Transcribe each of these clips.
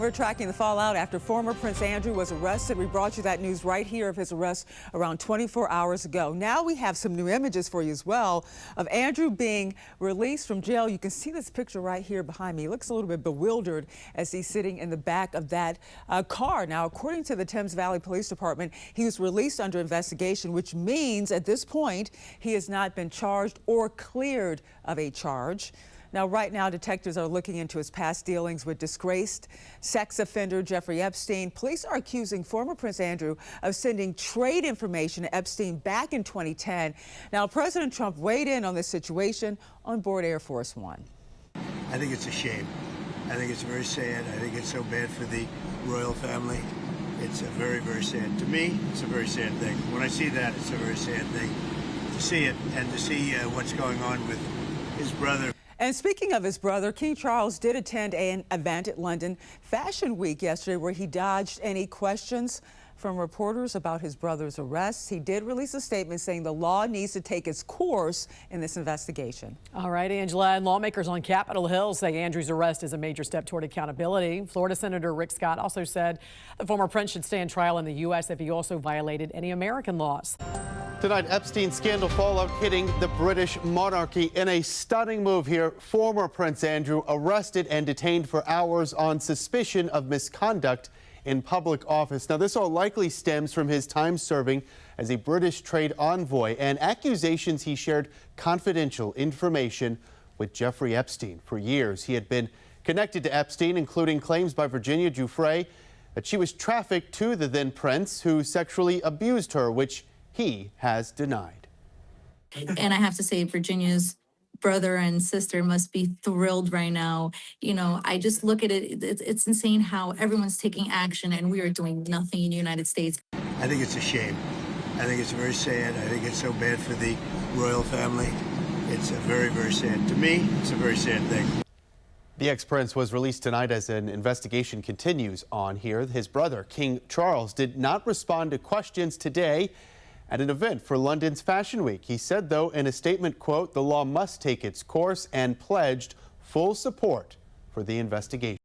We're tracking the fallout after former Prince Andrew was arrested. We brought you that news right here of his arrest around 24 hours ago. Now we have some new images for you as well of Andrew being released from jail. You can see this picture right here behind me. He looks a little bit bewildered as he's sitting in the back of that car. Now, according to the Thames Valley Police Department, he was released under investigation, which means at this point he has not been charged or cleared of a charge. Now, right now, detectives are looking into his past dealings with disgraced sex offender Jeffrey Epstein. Police are accusing former Prince Andrew of sending trade information to Epstein back in 2010. Now, President Trump weighed in on this situation on board Air Force One. I think it's a shame. I think it's very sad. I think it's so bad for the royal family. It's a very, very sad. To me, it's a very sad thing. When I see that, it's a very sad thing to see it and to see what's going on with his brother. And speaking of his brother, King Charles did attend an event at London Fashion Week yesterday where he dodged any questions from reporters about his brother's arrest. He did release a statement saying the law needs to take its course in this investigation. All right, Angela, and lawmakers on Capitol Hill say Andrew's arrest is a major step toward accountability. Florida Senator Rick Scott also said the former prince should stand trial in the U.S. if he also violated any American laws. Tonight, Epstein scandal fallout hitting the British monarchy. In a stunning move here, former Prince Andrew arrested and detained for hours on suspicion of misconduct in public office. Now, this all likely stems from his time serving as a British trade envoy and accusations he shared confidential information with Jeffrey Epstein. For years, he had been connected to Epstein, including claims by Virginia Giuffre that she was trafficked to the then prince, who sexually abused her, which he has denied. And I have to say, Virginia's brother and sister must be thrilled right now. You know, I just look at it, it's insane how everyone's taking action and we are doing nothing in the United States. I think it's a shame. I think it's very sad. I think it's so bad for the royal family. It's a very, very sad. To me, it's a very sad thing. The ex-prince was released tonight as an investigation continues on here. His brother, King Charles, did not respond to questions today at an event for London's Fashion Week. He said, though, in a statement, quote, the law must take its course, and pledged full support for the investigation.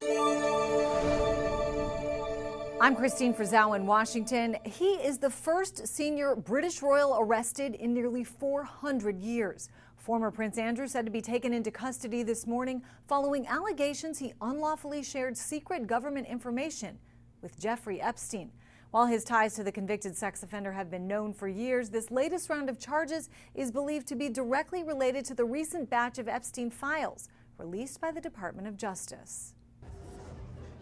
I'm Christine Frizzell in Washington. He is the first senior British royal arrested in nearly 400 years. Former Prince Andrew said to be taken into custody this morning following allegations he unlawfully shared secret government information with Jeffrey Epstein. While his ties to the convicted sex offender have been known for years, this latest round of charges is believed to be directly related to the recent batch of Epstein files released by the Department of Justice.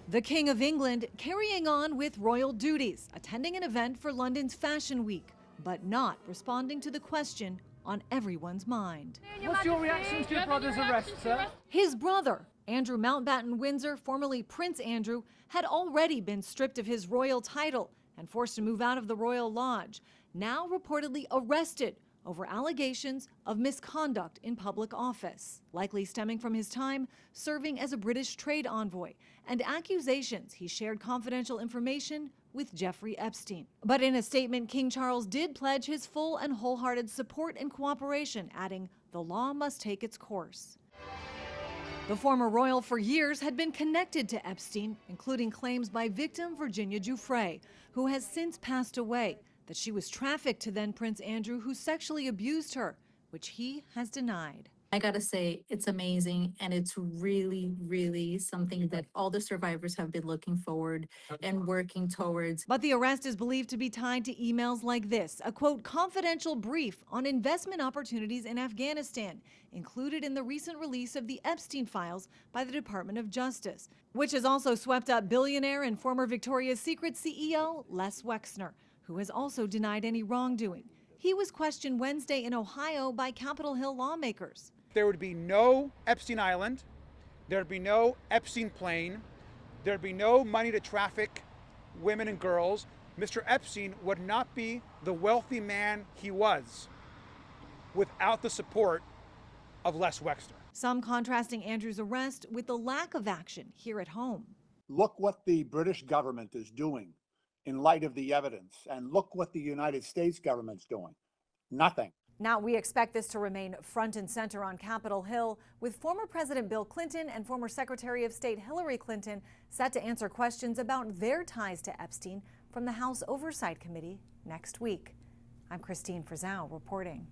The King of England carrying on with royal duties, attending an event for London's Fashion Week, but not responding to the question on everyone's mind. What's your reaction to your brother's arrest, sir? His brother, Andrew Mountbatten-Windsor, formerly Prince Andrew, had already been stripped of his royal title and forced to move out of the Royal Lodge, now reportedly arrested over allegations of misconduct in public office, likely stemming from his time serving as a British trade envoy and accusations he shared confidential information with Jeffrey Epstein. But in a statement, King Charles did pledge his full and wholehearted support and cooperation, adding, the law must take its course. The former royal for years had been connected to Epstein, including claims by victim Virginia Giuffre, who has since passed away, that she was trafficked to then Prince Andrew, who sexually abused her, which he has denied. I gotta say, it's amazing, and it's really, really something that all the survivors have been looking forward and working towards. But the arrest is believed to be tied to emails like this, a quote, confidential brief on investment opportunities in Afghanistan, included in the recent release of the Epstein files by the Department of Justice, which has also swept up billionaire and former Victoria's Secret CEO Les Wexner, who has also denied any wrongdoing. He was questioned Wednesday in Ohio by Capitol Hill lawmakers. There would be no Epstein Island, there'd be no Epstein plane, there'd be no money to traffic women and girls. Mr. Epstein would not be the wealthy man he was without the support of Les Wexner. Some contrasting Andrew's arrest with the lack of action here at home. Look what the British government is doing in light of the evidence, and look what the United States government's doing. Nothing. Now, we expect this to remain front and center on Capitol Hill, with former President Bill Clinton and former Secretary of State Hillary Clinton set to answer questions about their ties to Epstein from the House Oversight Committee next week. I'm Christine Frizzell reporting.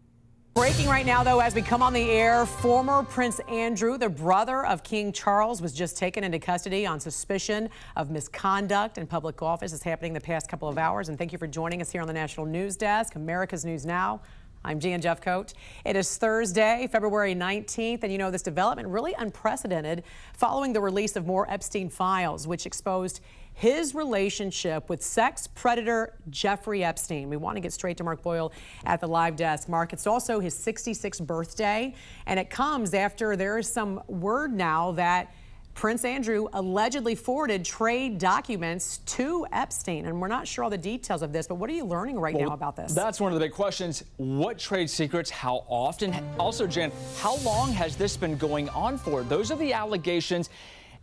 Breaking right now, though, as we come on the air, former Prince Andrew, the brother of King Charles, was just taken into custody on suspicion of misconduct in public office. It's happening the past couple of hours. And thank you for joining us here on the National News Desk, America's News Now. I'm Jan Jeffcoat. It is Thursday, February 19th, and you know, this development really unprecedented following the release of more Epstein files, which exposed his relationship with sex predator Jeffrey Epstein. We want to get straight to Mark Boyle at the live desk. Mark, it's also his 66th birthday, and it comes after there is some word now that Prince Andrew allegedly forwarded trade documents to Epstein, and we're not sure all the details of this, but what are you learning right now about this? That's one of the big questions. What trade secrets? How often? Also, Jan, how long has this been going on for? Those are the allegations.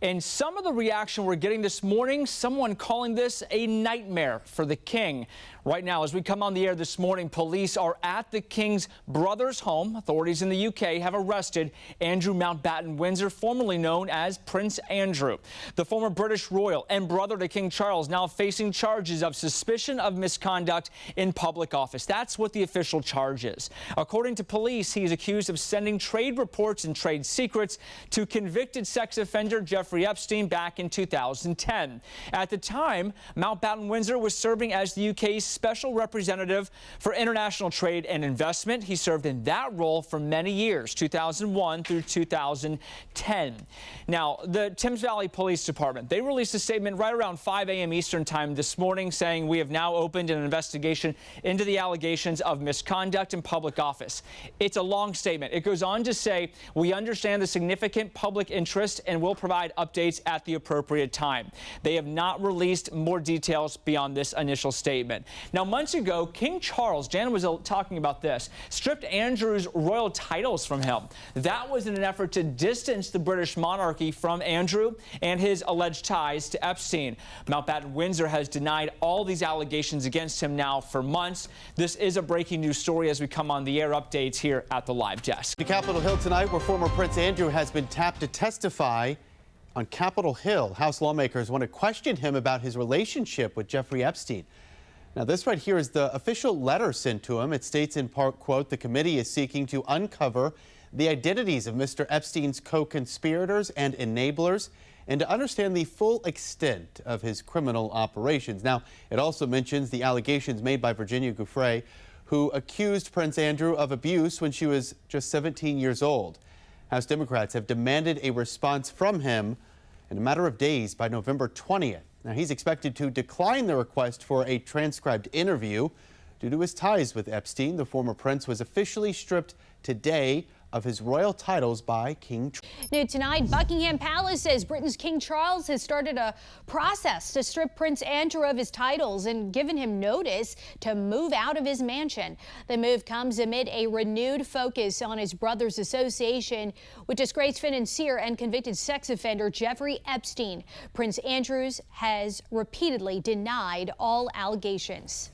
And some of the reaction we're getting this morning, someone calling this a nightmare for the king. Right now, as we come on the air this morning, police are at the king's brother's home. Authorities in the UK have arrested Andrew Mountbatten-Windsor, formerly known as Prince Andrew. The former British royal and brother to King Charles now facing charges of suspicion of misconduct in public office. That's what the official charge is. According to police, he is accused of sending trade reports and trade secrets to convicted sex offender Jeffrey Epstein back in 2010. At the time, Mountbatten-Windsor was serving as the UK's special representative for international trade and investment. He served in that role for many years, 2001 through 2010. Now, the Thames Valley Police Department, they released a statement right around 5 a.m. Eastern time this morning saying we have now opened an investigation into the allegations of misconduct in public office. It's a long statement. It goes on to say we understand the significant public interest and will provide updates at the appropriate time. They have not released more details beyond this initial statement. Now, months ago, King Charles, Jan was talking about this, stripped Andrew's royal titles from him. That was in an effort to distance the British monarchy from Andrew and his alleged ties to Epstein. Mountbatten-Windsor has denied all these allegations against him now for months. This is a breaking news story as we come on the air. Updates here at the live desk. To Capitol Hill tonight, where former Prince Andrew has been tapped to testify on Capitol Hill. House lawmakers want to question him about his relationship with Jeffrey Epstein. Now, this right here is the official letter sent to him. It states in part, quote, the committee is seeking to uncover the identities of Mr. Epstein's co-conspirators and enablers and to understand the full extent of his criminal operations. Now, it also mentions the allegations made by Virginia Giuffre, who accused Prince Andrew of abuse when she was just 17 years old. House Democrats have demanded a response from him in a matter of days by November 20th. Now, he's expected to decline the request for a transcribed interview. Due to his ties with Epstein, the former prince was officially stripped today of his royal titles by King Charles. New tonight, Buckingham Palace says Britain's King Charles has started a process to strip Prince Andrew of his titles and given him notice to move out of his mansion. The move comes amid a renewed focus on his brother's association with disgraced financier and convicted sex offender Jeffrey Epstein. Prince Andrew has repeatedly denied all allegations.